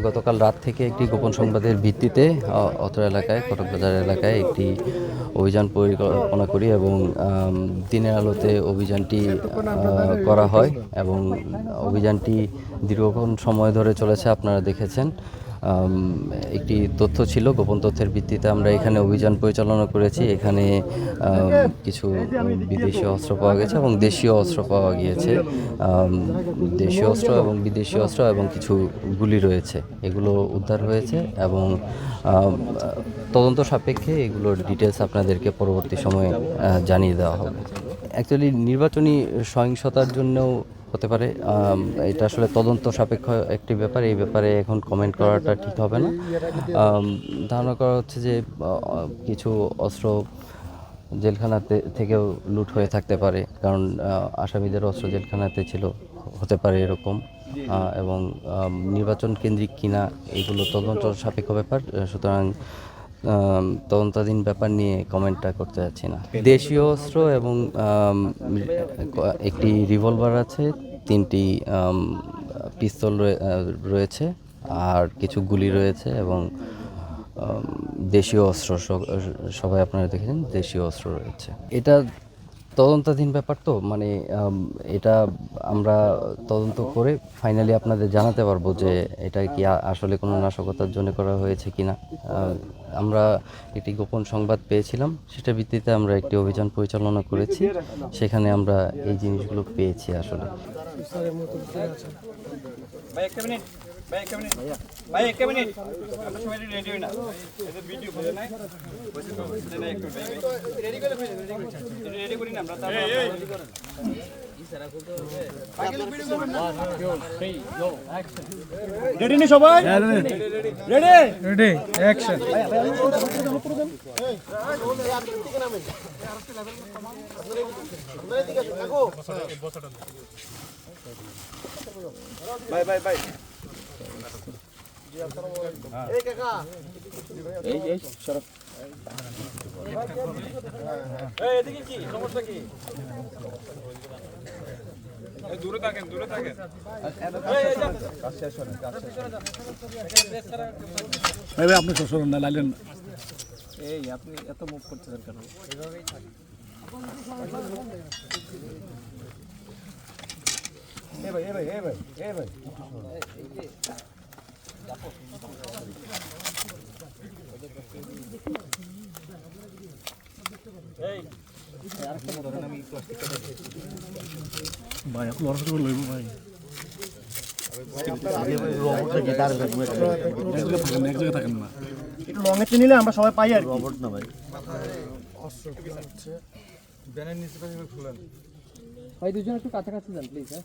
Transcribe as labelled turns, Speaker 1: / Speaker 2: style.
Speaker 1: গতকাল রাত থেকে একটি গোপন সংবাদের ভিত্তিতে অত্র এলাকায় কটক বাজার এলাকায় একটি অভিযান পরিকল্পনা করি এবং দিনের আলোতে অভিযানটি করা হয় এবং অভিযানটি দীর্ঘক্ষণ সময় ধরে চলেছে, আপনারা দেখেছেন। একটি তথ্য ছিল, গোপন তথ্যের ভিত্তিতে আমরা এখানে অভিযান পরিচালনা করেছি। এখানে কিছু বিদেশি অস্ত্র পাওয়া গেছে এবং দেশীয় অস্ত্র পাওয়া গিয়েছে। দেশীয় অস্ত্র এবং বিদেশি অস্ত্র এবং কিছু গুলি রয়েছে, এগুলো উদ্ধার হয়েছে এবং তদন্ত সাপেক্ষে এগুলোর ডিটেলস আপনাদেরকে পরবর্তী সময়ে জানিয়ে দেওয়া হবে। অ্যাকচুয়ালি নির্বাচনী সহিংসতার জন্যও হতে পারে, এটা আসলে তদন্ত সাপেক্ষ একটি ব্যাপার। এই ব্যাপারে এখন কমেন্ট করাটা ঠিক হবে না। ধারণা করা হচ্ছে যে কিছু অস্ত্র জেলখানাতে থেকেও লুট হয়ে থাকতে পারে, কারণ আসামিদের অস্ত্র জেলখানাতে ছিল, হতে পারে এরকম। এবং নির্বাচন কেন্দ্রিক কিনা এগুলো তদন্ত সাপেক্ষ ব্যাপার, সুতরাং তদন্তাধীন ব্যাপার নিয়ে কমেন্টটা করতে যাচ্ছি না। দেশীয় অস্ত্র এবং একটি রিভলভার আছে, 3টি পিস্তল রয়েছে আর কিছু গুলি রয়েছে এবং দেশীয় অস্ত্র সবাই আপনারা দেখেছেন, দেশীয় অস্ত্র রয়েছে। এটা তদন্তাধীন ব্যাপার, তো মানে এটা আমরা তদন্ত করে ফাইনালি আপনাদের জানাতে পারবো যে এটা কি আসলে কোনো নাশকতার জন্য করা হয়েছে কিনা। আমরা একটি গোপন সংবাদ পেয়েছিলাম, সেটার ভিত্তিতে আমরা একটি অভিযান পরিচালনা করেছি, সেখানে আমরা এই জিনিসগুলো পেয়েছি আসলে।
Speaker 2: ভাই একটা মিনিট আমরা সবাই রেডি হই না, এদের ভিডিও করে নাই একটু রেডি করি না আমরা, রেডি নি সবাই? Ready ready action. ভাই ভাই ভাই এই কাকা এই শরফ এই এদিকে কি সমস্যা কি? এই দূরে থাকেন এই এই কাজ শেষ হলো, কাজ শেষ হলো। ভাই ভাই আপনি সরসরন না লাইলেন, এই আপনি এত মুভ করতেছেন কেন? এইভাবেই থাকি। এই ভাই এই ভাই এই ভাই এই ভাই ভাই আপনি লড়াই করে লইব ভাই, এক জায়গায় থাকেন না, একটু লং এ নিলে আমরা সবাই পাই আর রবট না ভাই। অস্ত্র হচ্ছে ব্যানের নিচে পাশে খুলেন ভাই, দুজন একটু কাছাকাছি যান প্লিজ। হ্যাঁ